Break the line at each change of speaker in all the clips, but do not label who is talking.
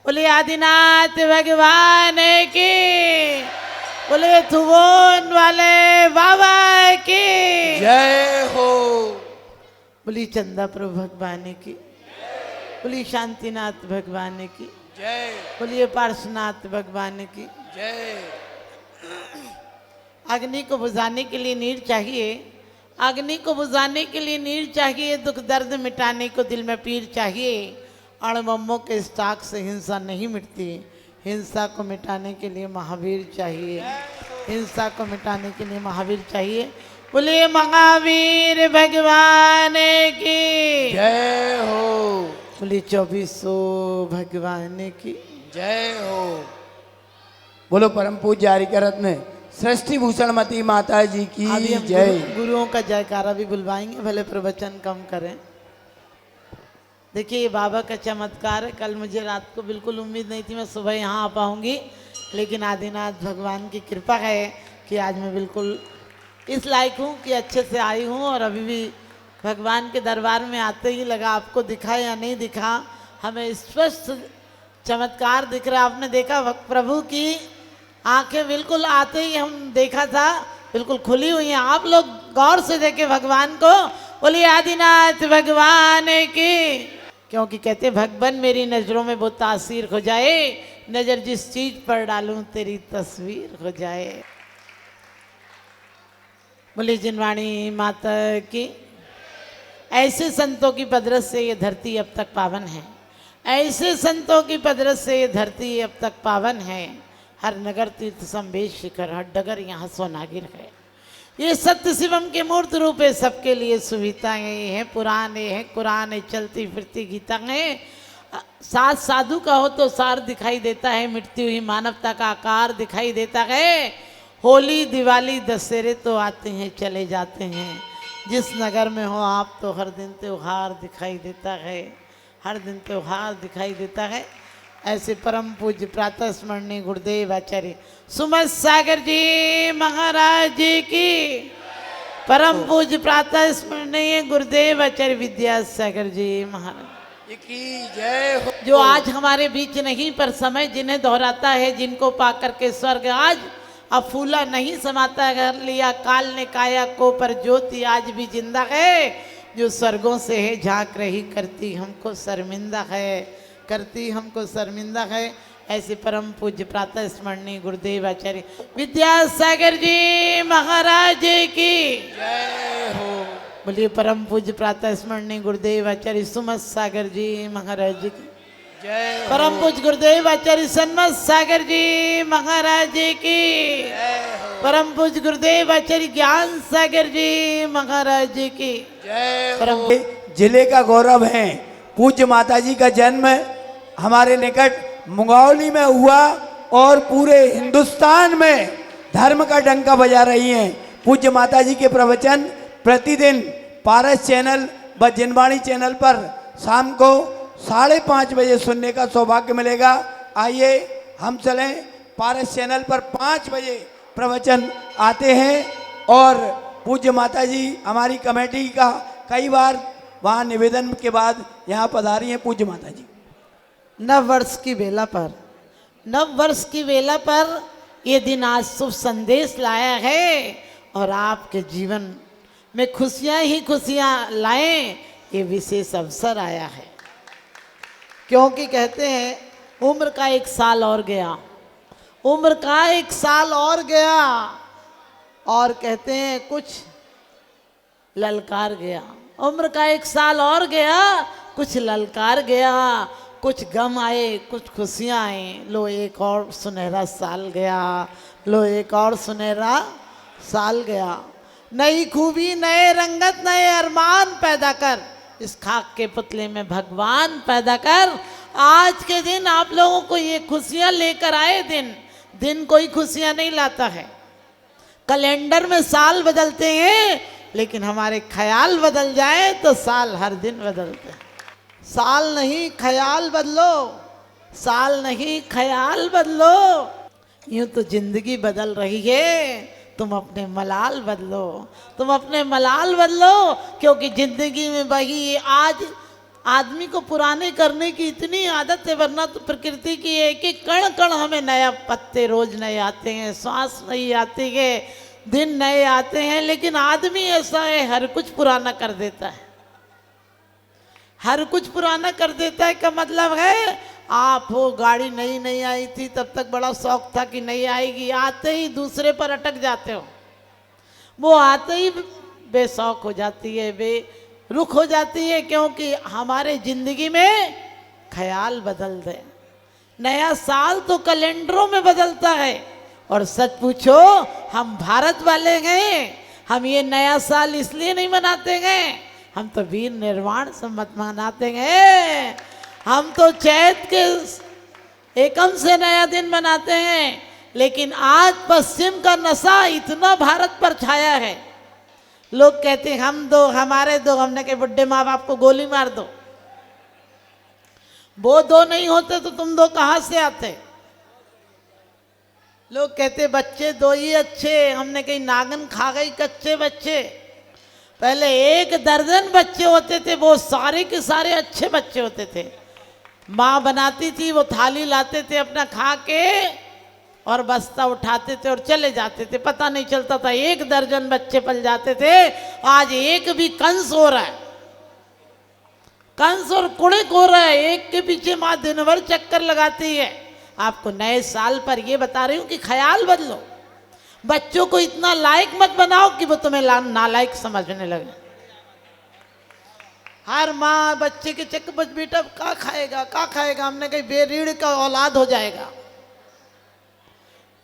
बोले आदिनाथ भगवान की, बोले थुवोन वाले बाबा की
जय हो।
बोली चंदाप्रभु भगवान की, बोली शांतिनाथ भगवान की,
जय
बोलिए पार्श्वनाथ भगवान की
जय।
अग्नि को बुझाने के लिए नीर चाहिए, अग्नि को बुझाने के लिए नीर चाहिए, दुख दर्द मिटाने को दिल में पीर चाहिए। अणबम्बों के स्टाक से हिंसा नहीं मिटती, हिंसा को मिटाने के लिए महावीर चाहिए, हिंसा को मिटाने के लिए महावीर चाहिए। बोलिए महावीर भगवान की
जय हो।
बोलिए 2400 भगवान की
जय हो। बोलो परम पूज्य हरिका रत्न सृष्टि भूषण मती माता जी की
अभी हम
जय।
गुरुओं का जयकारा भी बुलवाएंगे, भले प्रवचन कम करें। देखिए ये बाबा का चमत्कार है। कल मुझे रात को बिल्कुल उम्मीद नहीं थी मैं सुबह यहाँ आ पाऊंगी, लेकिन आदिनाथ भगवान की कृपा है कि आज मैं बिल्कुल इस लायक हूँ कि अच्छे से आई हूँ। और अभी भी भगवान के दरबार में आते ही लगा, आपको दिखा या नहीं दिखा, हमें स्पष्ट चमत्कार दिख रहा। आपने देखा प्रभु की आंखें बिल्कुल आते ही हम देखा था बिल्कुल खुली हुई हैं। आप लोग गौर से देखें भगवान को। बोलिए आदिनाथ भगवान की, क्योंकि कहते भगवान मेरी नज़रों में वो तासीर हो जाए, नज़र जिस चीज पर डालूं तेरी तस्वीर हो जाए। बोलिए जिनवाणी माता की। ऐसे संतों की पदरस से ये धरती अब तक पावन है, ऐसे संतों की पदरस से ये धरती अब तक पावन है। हर नगर तीर्थ संवेश शिखर, हर डगर यहाँ सोनागिर है। ये सत्य शिवम के मूर्त रूप है, सबके लिए सुविधाएं हैं, पुराने हैं कुरान है, चलती फिरती गीता है। साथ साधु का हो तो सार दिखाई देता है, मिटती हुई मानवता का आकार दिखाई देता है। होली दिवाली दशहरे तो आते हैं चले जाते हैं, जिस नगर में हो आप तो हर दिन त्योहार दिखाई देता है, हर दिन त्योहार दिखाई देता है। ऐसे परम पूज्य प्रातः स्मरणीय गुरुदेव आचार्य सुमत सागर जी महाराज जी की, परम पूज्य प्रातः स्मरणीय गुरुदेव आचार्य विद्यासागर जी महाराज
की जय हो।
जो आज हमारे बीच नहीं, पर समय जिन्हें दोहराता है, जिनको पाकर के स्वर्ग आज अफूला नहीं समाता कर लिया काल ने काया को, पर ज्योति आज भी जिंदा है, जो स्वर्गों से है झांक रही, करती हमको शर्मिंदा है, करती हमको शर्मिंदा है। ऐसे परम पूज्य प्रातः स्मरणीय गुरुदेव आचार्य विद्यासागर जी महाराज की
जय हो।
बोलिए परम पूज्य प्रातः स्मरणीय गुरुदेव आचार्य सुमत सागर जी महाराज जी की
जय हो।
परम पूज्य गुरुदेव आचार्य सन्मत सागर जी महाराज जी की
जय हो।
परम पूज्य गुरुदेव आचार्य ज्ञान सागर जी महाराज जी की
जय
परम
हो। जिले का गौरव है। पूज्य माता जी का जन्म हमारे निकट मुंगौली में हुआ और पूरे हिंदुस्तान में धर्म का डंका बजा रही हैं। पूज्य माता जी के प्रवचन प्रतिदिन पारस चैनल व जिनवाणी चैनल पर शाम को 5:30 बजे सुनने का सौभाग्य मिलेगा। आइए हम चलें, पारस चैनल पर 5 बजे प्रवचन आते हैं और पूज्य माता जी हमारी कमेटी का कई बार वहाँ निवेदन के बाद यहाँ पधारी हैं। पूज्य माता जी
नव वर्ष की बेला पर, नव वर्ष की बेला पर ये दिन आज शुभ संदेश लाया है और आपके जीवन में खुशियां ही खुशियां लाएं, ये विशेष अवसर आया है। क्योंकि कहते हैं उम्र का 1 साल और गया, उम्र का 1 साल और गया, और कहते हैं कुछ ललकार गया। उम्र का 1 साल और गया, कुछ ललकार गया, कुछ गम आए, कुछ खुशियाँ आई। लो एक और सुनहरा साल गया, लो एक और सुनहरा साल गया। नई खूबी, नए रंगत, नए अरमान पैदा कर, इस खाक के पुतले में भगवान पैदा कर। आज के दिन आप लोगों को ये खुशियाँ लेकर आए। दिन कोई खुशियाँ नहीं लाता है। कैलेंडर में साल बदलते हैं, लेकिन हमारे ख्याल बदल जाए तो साल हर दिन बदलते हैं। साल नहीं ख्याल बदलो, साल नहीं ख्याल बदलो। यूं तो जिंदगी बदल रही है, तुम अपने मलाल बदलो, तुम अपने मलाल बदलो। क्योंकि जिंदगी में वही आज आदमी को पुराने करने की इतनी आदत है, वरना तो प्रकृति की एक एक कण कण हमें नया, पत्ते रोज नए आते हैं, सांस नई आती है, दिन नए आते हैं, लेकिन आदमी ऐसा है हर कुछ पुराना कर देता है। हर कुछ पुराना कर देता है का मतलब है, आप हो गाड़ी नई नई आई थी, तब तक बड़ा शौक था कि नई आएगी, आते ही दूसरे पर अटक जाते हो, वो आते ही बेशौक हो जाती है, बेरुख हो जाती है, क्योंकि हमारे जिंदगी में ख्याल बदल दे। नया साल तो कैलेंडरों में बदलता है, और सच पूछो हम भारत वाले हैं, हम ये नया साल इसलिए नहीं मनाते हैं, हम तो वीर निर्वाण संवत मनाते हैं, हम तो चैत के एकम से नया दिन मनाते हैं। लेकिन आज पश्चिम का नशा इतना भारत पर छाया है, लोग कहते हैं हम दो हमारे दो, हमने के बुढ़े माँ बाप को गोली मार दो, वो दो नहीं होते तो तुम दो कहाँ से आते। लोग कहते बच्चे दो ही अच्छे, हमने कहीं नागन खा गई कच्चे बच्चे। पहले 1 दर्जन बच्चे होते थे, वो सारे के सारे अच्छे बच्चे होते थे। माँ बनाती थी, वो थाली लाते थे अपना खा के और बस्ता उठाते थे और चले जाते थे, पता नहीं चलता था, 1 दर्जन बच्चे पल जाते थे। आज एक भी कंस हो रहा है, कंस और कुड़िक हो रहा है, एक के पीछे माँ दिन भर चक्कर लगाती है। आपको नए साल पर ये बता रही हूँ कि ख्याल बदलो, बच्चों को इतना लायक मत बनाओ कि वो तुम्हें नालायक समझने लगे। हर माँ बच्चे के चक्कर, बेटा क्या खाएगा क्या खाएगा, हमने कही बेरीड़ का औलाद हो जाएगा।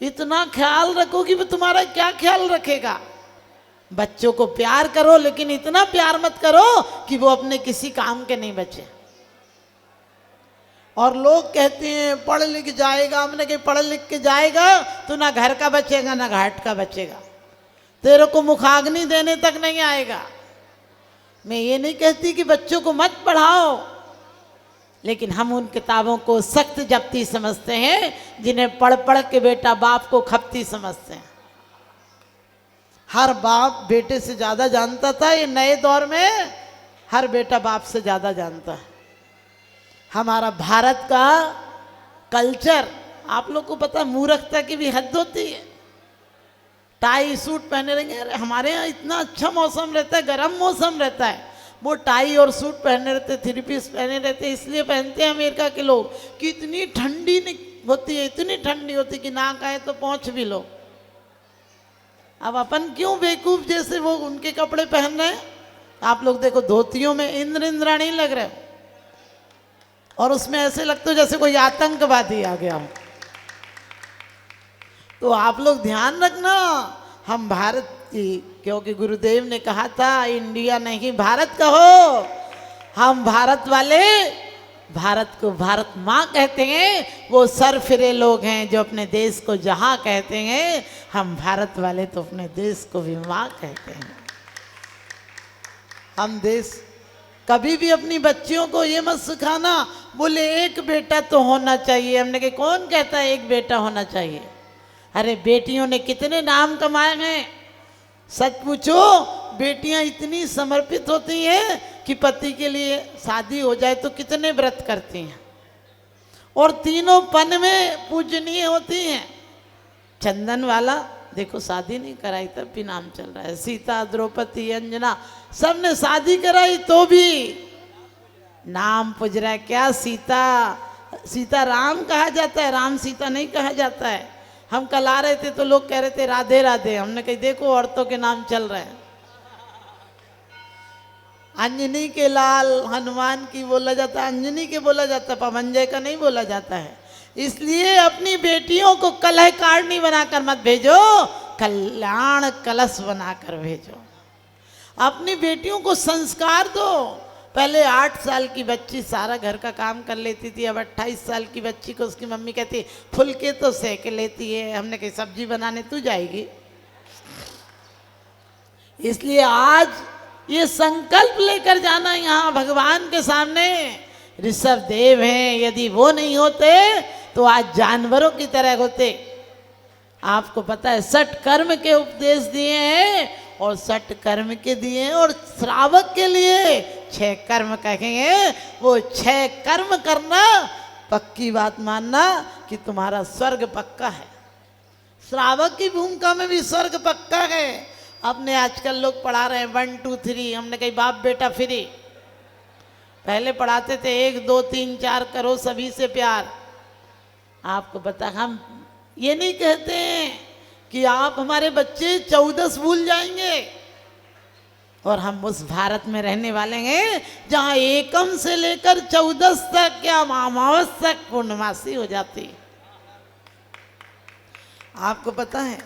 इतना ख्याल रखो कि वो तुम्हारा क्या ख्याल रखेगा। बच्चों को प्यार करो, लेकिन इतना प्यार मत करो कि वो अपने किसी काम के नहीं बचे। और लोग कहते हैं पढ़ लिख जाएगा, हमने कही पढ़ लिख के जाएगा तो ना घर का बचेगा ना घाट का बचेगा, तेरे को मुखाग्नि देने तक नहीं आएगा। मैं ये नहीं कहती कि बच्चों को मत पढ़ाओ, लेकिन हम उन किताबों को सख्त जब्ती समझते हैं जिन्हें पढ़ पढ़ के बेटा बाप को खपती समझते हैं। हर बाप बेटे से ज़्यादा जानता था, ये नए दौर में हर बेटा बाप से ज़्यादा जानता है। हमारा भारत का कल्चर, आप लोग को पता है मूर्खता की भी हद होती है। टाई सूट पहने रहेंगे, अरे हमारे यहाँ इतना अच्छा मौसम रहता है, गर्म मौसम रहता है, वो टाई और सूट पहने रहते, 3 पीस पहने रहते, इसलिए पहनते हैं अमेरिका के लोग कि इतनी ठंडी नहीं होती है, इतनी ठंडी होती कि नाक आए तो पहुँच भी लो। अब अपन क्यों बेवकूफ़ जैसे वो उनके कपड़े पहन रहे हैं। आप लोग देखो धोतियों में इंद्र इंद्राणी लग रहे हो, और उसमें ऐसे लगते हो जैसे कोई आतंकवादी आ गया हो। तो आप लोग ध्यान रखना, हम भारत की, क्योंकि गुरुदेव ने कहा था इंडिया नहीं भारत कहो। हम भारत वाले भारत को भारत माँ कहते हैं, वो सरफिरे लोग हैं जो अपने देश को जहाँ कहते हैं। हम भारत वाले तो अपने देश को भी माँ कहते हैं। हम देश कभी भी अपनी बच्चियों को ये मत सिखाना बोले 1 बेटा तो होना चाहिए। हमने कहा कौन कहता है 1 बेटा होना चाहिए। अरे बेटियों ने कितने नाम कमाए हैं। सच पूछो बेटियां इतनी समर्पित होती हैं कि पति के लिए शादी हो जाए तो कितने व्रत करती हैं, और तीनों पन में पूजनीय होती हैं। चंदन वाला देखो शादी नहीं कराई तब भी नाम चल रहा है। सीता, द्रौपदी, अंजना सब ने शादी कराई तो भी नाम पूज रहा है। क्या सीता सीता राम कहा जाता है, राम सीता नहीं कहा जाता है। हम कल आ रहे थे तो लोग कह रहे थे राधे राधे, हमने कही देखो औरतों के नाम चल रहे हैं। अंजनी के लाल हनुमान की बोला जाता है, अंजनी के बोला जाता है, पवनजय का नहीं बोला जाता है। इसलिए अपनी बेटियों को कलह काढ़नी बनाकर मत भेजो, कल्याण कलश बनाकर भेजो। अपनी बेटियों को संस्कार दो। पहले 8 साल की बच्ची सारा घर का काम कर लेती थी, अब 28 साल की बच्ची को उसकी मम्मी कहती फुलके तो सेक लेती है। हमने कही सब्जी बनाने तू जाएगी। इसलिए आज ये संकल्प लेकर जाना यहाँ भगवान के सामने। ऋषभ देव हैं, यदि वो नहीं होते तो आज जानवरों की तरह होते। आपको पता है 60 कर्म के उपदेश दिए हैं, और 60 कर्म के दिए हैं, और श्रावक के लिए 6 कर्म कहेंगे, वो 6 कर्म करना, पक्की बात मानना कि तुम्हारा स्वर्ग पक्का है। श्रावक की भूमिका में भी स्वर्ग पक्का है। अपने आजकल लोग पढ़ा रहे हैं 1 2 3, हमने कही बाप बेटा फ्री। पहले पढ़ाते थे 1 2 3 4 करो सभी से प्यार। आपको पता, हम ये नहीं कहते हैं कि आप हमारे बच्चे 14 भूल जाएंगे, और हम उस भारत में रहने वाले हैं जहां एकम से लेकर 14 तक या अमावस तक पूर्णमासी हो जाती। आपको पता है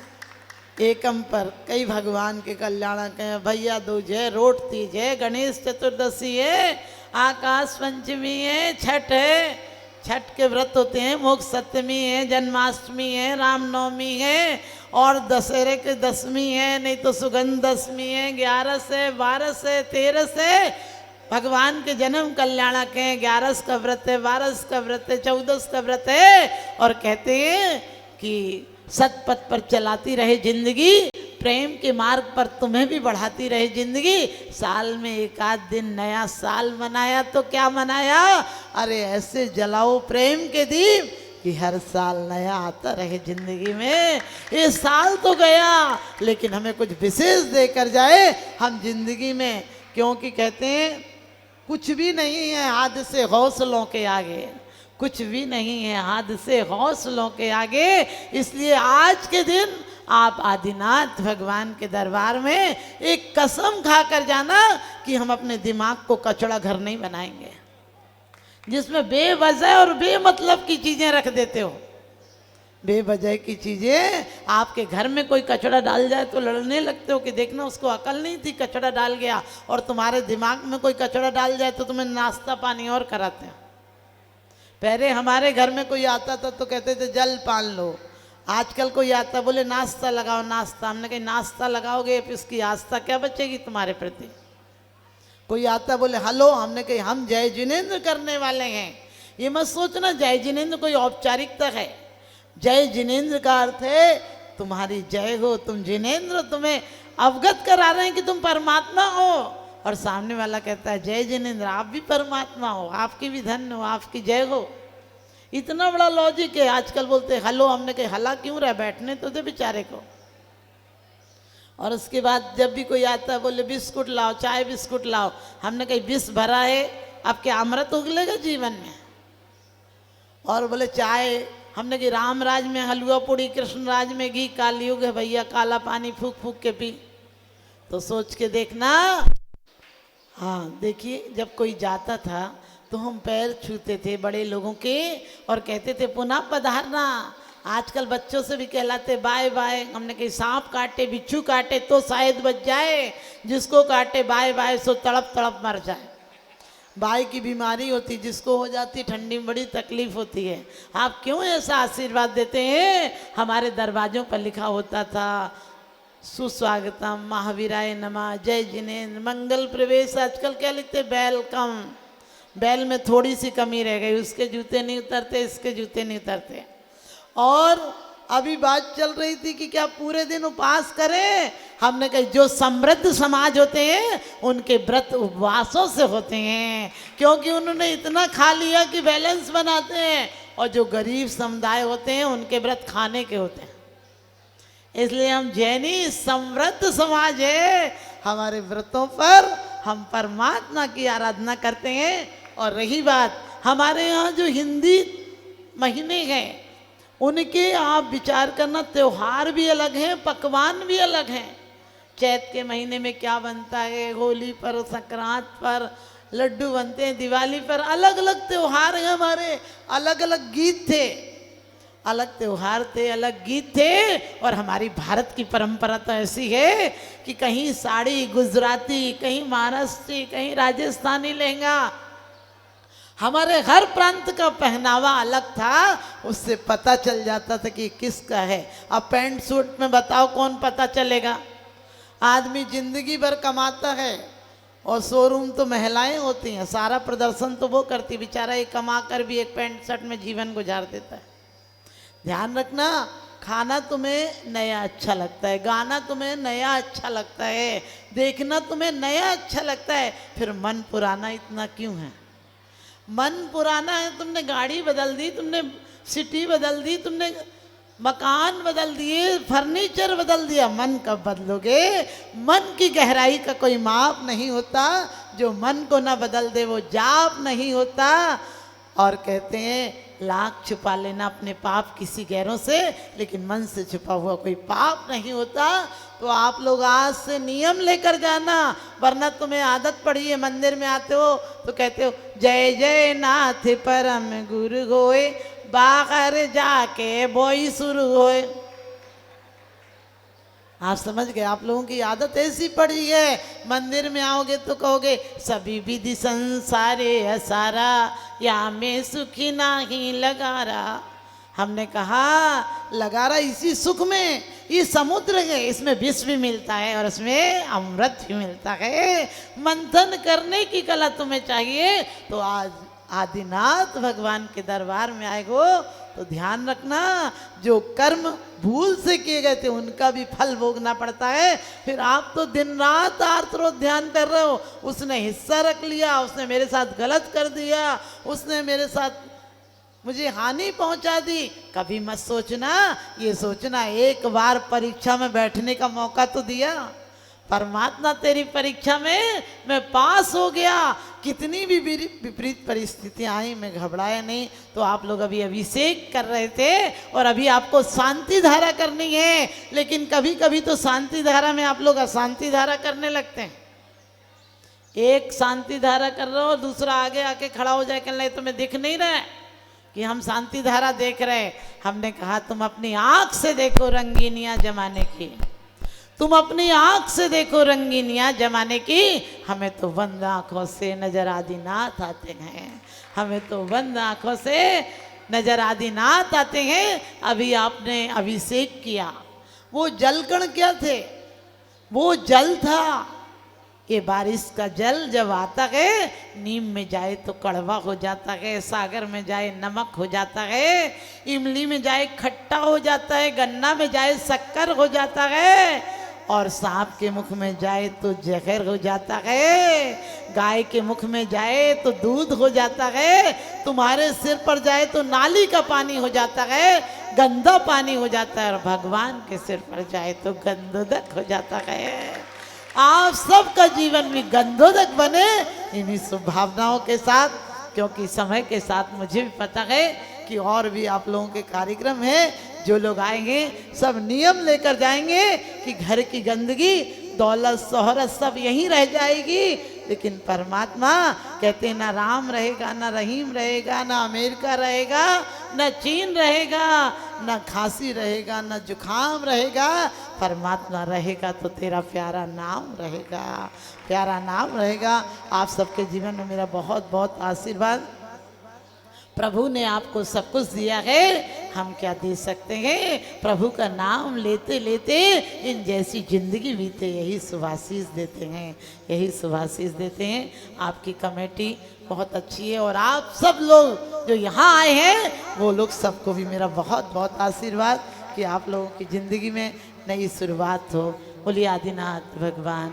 एकम पर कई भगवान के कल्याणक हैं। भैया दूज है, रोट तीज है, गणेश चतुर्दशी है, आकाश पंचमी है, छठ है, छठ के व्रत होते हैं, मोक्ष सप्तमी है, जन्माष्टमी है, रामनवमी है, और दशहरे के 10वीं है, नहीं तो सुगंध दशमी है, 11 से 12 से 13 से भगवान के जन्म कल्याणक हैं। 11 का व्रत है, 12 का व्रत है, 14 का व्रत है, और कहते हैं कि सतपथ पर चलाती रहे जिंदगी, प्रेम के मार्ग पर तुम्हें भी बढ़ाती रहे जिंदगी। साल में 1 आध दिन नया साल मनाया तो क्या मनाया, अरे ऐसे जलाओ प्रेम के दीप कि हर साल नया आता रहे जिंदगी में। ये साल तो गया, लेकिन हमें कुछ विशेष देकर जाए हम जिंदगी में, क्योंकि कहते हैं कुछ भी नहीं है हादसे हौसलों के आगे, कुछ भी नहीं है हादसे हौसलों के आगे। इसलिए आज के दिन आप आदिनाथ भगवान के दरबार में एक कसम खाकर जाना कि हम अपने दिमाग को कचड़ा घर नहीं बनाएंगे, जिसमें बेवजह और बेमतलब की चीजें रख देते हो। बेवजह की चीजें, आपके घर में कोई कचड़ा डाल जाए तो लड़ने लगते हो कि देखना उसको अकल नहीं थी, कचड़ा डाल गया। और तुम्हारे दिमाग में कोई कचड़ा डाल जाए तो तुम्हें नाश्ता पानी और कराते हैं। पहले हमारे घर में कोई आता था तो कहते थे जल पान लो, आजकल कोई आता बोले नाश्ता लगाओ नाश्ता। हमने कहा नाश्ता लगाओगे तो इसकी आस्था क्या बचेगी तुम्हारे प्रति। कोई आता बोले हेलो, हमने कही हम जय जिनेंद्र करने वाले हैं। ये मत सोचना जय जिनेंद्र कोई औपचारिकता है। जय जिनेंद्र का अर्थ है तुम्हारी जय हो, तुम जिनेंद्र, तुम्हें अवगत करा रहे हैं कि तुम परमात्मा हो। और सामने वाला कहता है जय जिनेंद्र, आप भी परमात्मा हो, आपकी भी धन्य हो, आपकी जय हो। इतना बड़ा लॉजिक है। आजकल बोलते हेलो, हमने कही हला क्यों रहा, बैठने तो दे बेचारे को। और उसके बाद जब भी कोई आता है बोले बिस्कुट लाओ, चाय बिस्कुट लाओ। हमने कही विष भरा है, अब क्या अमृत उगलेगा जीवन में। और बोले चाय, हमने कही राम राज में हलवा पूड़ी, कृष्ण राज में घी, कालयुग है भैया, काला पानी फूक फूक के पी। तो सोच के देखना। हाँ देखिए, जब कोई जाता था तो हम पैर छूते थे बड़े लोगों के और कहते थे पुनः पधारना। आजकल बच्चों से भी कहलाते बाय बाय। हमने कही सांप काटे बिच्छू काटे तो शायद बच जाए, जिसको काटे बाय बाय सो तड़प तड़प मर जाए। बाय की बीमारी होती, जिसको हो जाती ठंडी में बड़ी तकलीफ होती है। आप क्यों ऐसा आशीर्वाद देते हैं। हमारे दरवाजों पर लिखा होता था सुस्वागतम, महावीराय नमः, जय जिनेंद्र, मंगल प्रवेश। आजकल क्या लिखते वेलकम। बैल में थोड़ी सी कमी रह गई, उसके जूते नहीं उतरते, इसके जूते नहीं उतरते। और अभी बात चल रही थी कि क्या पूरे दिन उपवास करें। हमने कहा जो समृद्ध समाज होते हैं उनके व्रत उपवासों से होते हैं, क्योंकि उन्होंने इतना खा लिया कि बैलेंस बनाते हैं। और जो गरीब समुदाय होते हैं उनके व्रत खाने के होते हैं। इसलिए हम जैनी समृद्ध समाज है। हमारे व्रतों पर हम परमात्मा की आराधना करते हैं। और रही बात हमारे यहाँ जो हिंदी महीने हैं उनके आप विचार करना, त्योहार भी अलग हैं, पकवान भी अलग हैं। चैत के महीने में क्या बनता है, होली पर, संक्रांत पर लड्डू बनते हैं, दिवाली पर अलग अलग त्योहार हैं हमारे, अलग अलग गीत थे, अलग त्योहार थे, अलग गीत थे। और हमारी भारत की परंपरा तो ऐसी है कि कहीं साड़ी गुजराती, कहीं महाराष्ट्री, कहीं राजस्थानी लहंगा। हमारे हर प्रांत का पहनावा अलग था, उससे पता चल जाता था कि किसका है। अब पैंट सूट में बताओ कौन पता चलेगा। आदमी जिंदगी भर कमाता है और शोरूम तो महिलाएं होती हैं, सारा प्रदर्शन तो वो करती, बेचारा ये कमा कर भी एक पैंट शर्ट में जीवन गुजार देता है। ध्यान रखना, खाना तुम्हें नया अच्छा लगता है, गाना तुम्हें नया अच्छा लगता है, देखना तुम्हें नया अच्छा लगता है, फिर मन पुराना इतना क्यों है? मन पुराना है, तुमने गाड़ी बदल दी, तुमने सिटी बदल दी, तुमने मकान बदल दिए, फर्नीचर बदल दिया, मन कब बदलोगे? मन की गहराई का कोई माप नहीं होता, जो मन को ना बदल दे वो जाप नहीं होता। और कहते हैं लाख छुपा लेना अपने पाप किसी गैरों से, लेकिन मन से छुपा हुआ कोई पाप नहीं होता। तो आप लोग आज से नियम लेकर जाना, वरना तुम्हें आदत पड़ी है मंदिर में आते हो तो कहते हो जय जय नाथ परम गुरु होए, बाहर जाके बोई शुरू होए। आप समझ गए? आप लोगों की आदत ऐसी पड़ी है, मंदिर में आओगे तो कहोगे सभी विधि संसारे असारा, या में सुखी नाही लगारा। हमने कहा लगारा इसी सुख में, ये समुद्र है, इसमें विष भी मिलता है और इसमें अमृत भी मिलता है। मंथन करने की कला तुम्हें चाहिए तो आज आदिनाथ भगवान के दरबार में आए हो तो ध्यान रखना, जो कर्म भूल से किए गए थे उनका भी फल भोगना पड़ता है। फिर आप तो दिन रात आर्तरोध ध्यान कर रहे हो, उसने हिस्सा रख लिया, उसने मेरे साथ गलत कर दिया, उसने मेरे साथ मुझे हानि पहुंचा दी। कभी मत सोचना, ये सोचना एक बार परीक्षा में बैठने का मौका तो दिया। परमात्मा तेरी परीक्षा में मैं पास हो गया, कितनी भी विपरीत परिस्थितियां आई मैं घबराया नहीं। तो आप लोग अभी अभिषेक कर रहे थे और अभी आपको शांति धारा करनी है, लेकिन कभी कभी तो शांति धारा में आप लोग अशांति धारा करने लगते हैं। एक शांति धारा कर रहे हो, दूसरा आगे आके खड़ा हो जाए, कहने लगे तुम्हें दिख नहीं रहा है कि हम शांति धारा देख रहे हैं। हमने कहा तुम अपनी आंख से देखो रंगीनियां जमाने की, तुम अपनी आंख से देखो रंगीनियां जमाने की। हमें तो बंद आंखों से नजर आदिनाथ आते हैं, हमें तो बंद आंखों से नजर आदिनाथ आते हैं। अभी आपने अभिषेक किया, वो जलकण क्या थे? वो जल था। ये बारिश का जल जब आता है, नीम में जाए तो कड़वा हो जाता है, सागर में जाए नमक हो जाता है, इमली में जाए खट्टा हो जाता है, गन्ना में जाए शक्कर हो जाता है, और सांप के मुख में जाए तो जहर हो जाता है, गाय के मुख में जाए तो दूध हो जाता है, तुम्हारे सिर पर जाए तो नाली का पानी हो जाता है, गंदा पानी हो जाता है, और भगवान के सिर पर जाए तो गंधोदक हो जाता है। आप सबका जीवन भी गंधोदक बने इन्हीं शुभ भावनाओं के साथ, क्योंकि समय के साथ मुझे भी पता है कि और भी आप लोगों के कार्यक्रम हैं। जो लोग आएंगे सब नियम लेकर जाएंगे कि घर की गंदगी दौलत शोहरत सब यहीं रह जाएगी, लेकिन परमात्मा कहते हैं ना राम रहेगा, ना रहीम रहेगा, ना अमेरिका रहेगा, ना चीन रहेगा, ना खांसी रहेगा, ना जुखाम रहेगा। परमात्मा रहेगा तो तेरा प्यारा नाम रहेगा, प्यारा नाम रहेगा। आप सबके जीवन में मेरा बहुत बहुत आशीर्वाद। प्रभु ने आपको सब कुछ दिया है, हम क्या दे सकते हैं? प्रभु का नाम लेते लेते इन जैसी जिंदगी बीते, यही शुभाशीष देते हैं, यही शुभाशीष देते हैं। आपकी कमेटी बहुत अच्छी है और आप सब लोग जो यहाँ आए हैं वो लोग सबको भी मेरा बहुत बहुत आशीर्वाद कि आप लोगों की ज़िंदगी में नई शुरुआत हो। बोलिए आदिनाथ भगवान